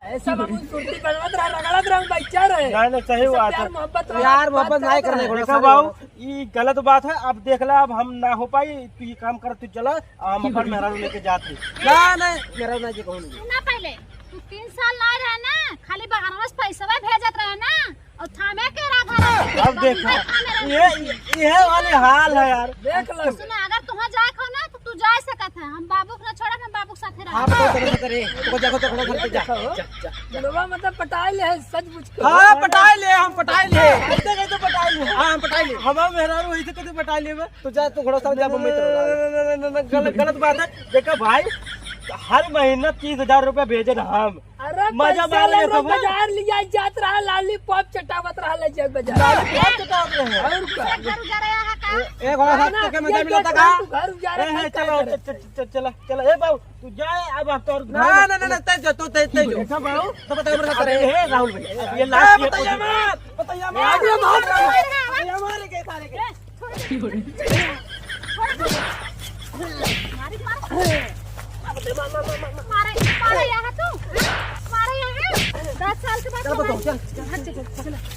ऐसा बाबू सुर्ती बनवत रहा रगड़त रहा बच्चा रहे नहीं सही बात है। प्यार मोहब्बत नहीं करने को देखा बाबू ये गलत बात है। अब देख ला अब हम ना हो पाई तू ये काम कर, तू चला हम अपन मेहरारू लेके जाते। नहीं मेरा ना जी कहूँ ना पहले तू 3 साल ना रहे ना, खाली बहारवा पैसा भेजत रहे ना और थामे के रहा। अब देखा ये वाले हाल है यार। देख लो सुना, अगर तुहा जाए खो ना तो तू जा सकत है, हम बाबू के ना छोड़ा, हम बाबू के साथे रह। आप तो चलो करे तो जाको तो घर पे जा। लोगा मतलब पटाई ले है सच पूछ के। हां पटाई ले, हम पटाई ले ऐसे कैसे पटाई ले। हां हम पटाई ले, हमारा मेहरारू ऐसे कैसे पटा लिए? तो जा तू घोड़ा समझ जा मित्र। गलत बात है। देखा भाई हर महीना 30,000 रुपया भेजे हम। अरे मजा पैसा मार ले ले सब। बाजार लिया जात रहा लॉलीपॉप चटावत रहा ले जग बाजार बात रहे हैं। और का घर उजा रहा है का? एक घोड़ा साथ के मजा मिलता का? घर उजारे चलो चला चला। ए बाबू तू जाए अब आप तो ना तय जो तू तय जो देखा बाबू तो बता मेरे साथ अरे रहे। हे राहुल भैया ये लास्ट ये बताइए मत बताइए मत आगे बहुत बताइए हमारे के सारे के मारे यहाँ तू मारे यहाँ 10 साल के बाद चल बताओ चल चल